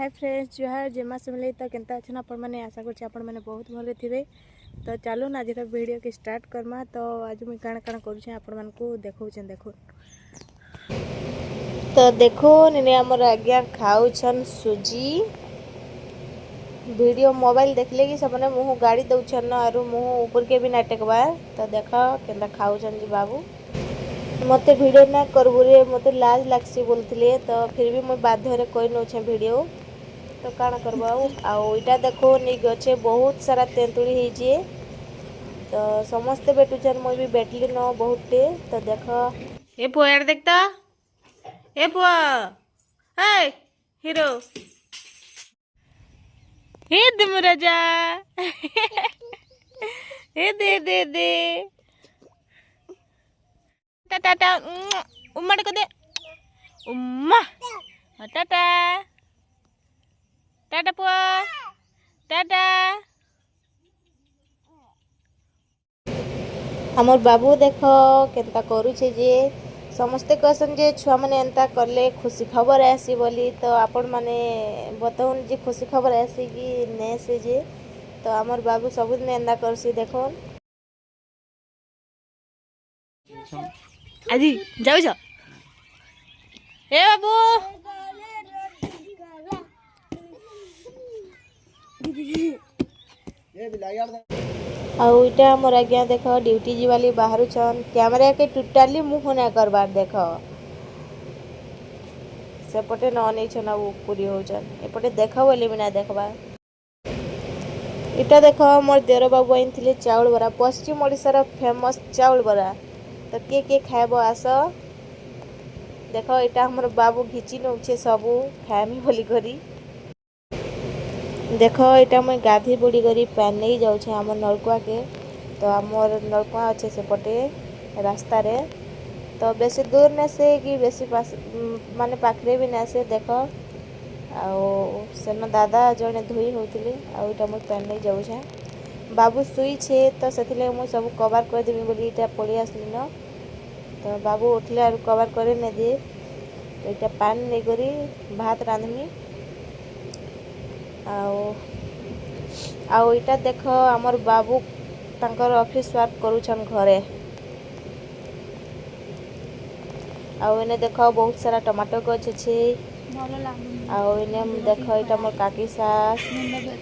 Hi friends जुहार जेमा समले तो केनता अच्छा आपण मैंने आशा कर आपण मैंने बहुत भले थे। तो चलो ना आज वीडियो के स्टार्ट करमा। तो आज मुझे काण काण करुचे आपण मानकू देखौछन देखो। तो देखो ने हमर आज्ञा खाउछन सुजी वीडियो मोबाइल देखले कि सबने मुँह गाड़ी दउछन न आरु मुँह ऊपर के भी ना टेकबा। तो देखो केनता खाउछन जी बाबू मते वीडियो ना करबू रे मते लाज लागसी बोलथिले। तो फिर भी मैं बाध्य रे कोई नछे वीडियो तो काण करबो आउ इटा देखो नहीं गछे बहुत सारा तेंतुड़ी ହେଇଛି। तो समस्ते बेटुचन मैं भी बैठली न बहुतटे। तो देख ए पुआ यार देखता ए पुआ ए हीरो हे दम राजा ए दे टाटा उम्मा को दे उम्मा टाटा टाटा पुआ टाटा। हमर बाबू देख केनता करूछे जे समस्ते कहसन जे छुआ माने एंता करले खुशी खबर आसी बोली। तो आपण माने बताउन जे खुशी खबर आसी कि ने से जे। तो हमर बाबू सबुदिन एंता करसी देखो आजी जाउ छ ए बाबू आउ इटा मोर आज्ञा देख ड्यूटी जीवाली बाहर छन कैमरा के टोटाली मुँह ना करबार देख सेपटे न नहीं छन अब पूरी हो छन एपटे देख बोली भी ना देखबा। इटा देख मोर देवर बाबू आइन थिले चाउल बरा पश्चिम ओडिशार फेमस चाउल बरा। तो के खाएब आस देख इटा हमर बाबू घिची नौछे सबू खाएमी बोली करी। देख इटा मुई गाधी बुड़ी करी पैन नहीं जाऊे आम नलकुआ के। तो आमर नलकुआ अच्छे सेपटे रास्ता रे। तो बेसी दूर ने से कि बेसी पास माने पाखरे भी ना से देख आउ सेन दादा जड़े धोई होते आटा मुई पैन नहीं जाऊे बाबू शुई छे। तो से मुझे सब कवर कर देवी बोली इटा पड़ी आसली न। तो बाबू उठले आर कवर करे नहीं दिए। तो इटा पान नहीं करी भात रांधमी आउ इटा देख हमर बाबू तांकर ऑफिस वर्क करूछन घरे। आउ इने देख बहुत सारा टमाटो गछ छे आउ इने देख इटा मोर काकी सास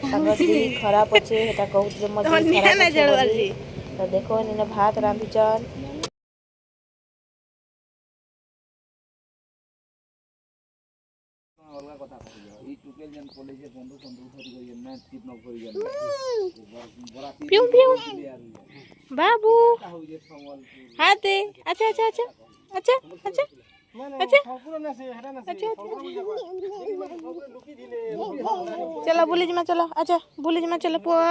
तांकर दी खराब अछि हेटा कहउतले मोर दी खराब अछि। तो देखो इने भात रांधुचन बाबू हाथे अच्छा अच्छा अच्छा अच्छा अच्छा अच्छा अच्छा चलो बुली जमा चलो अच्छा बुली जमा चलो पुआ।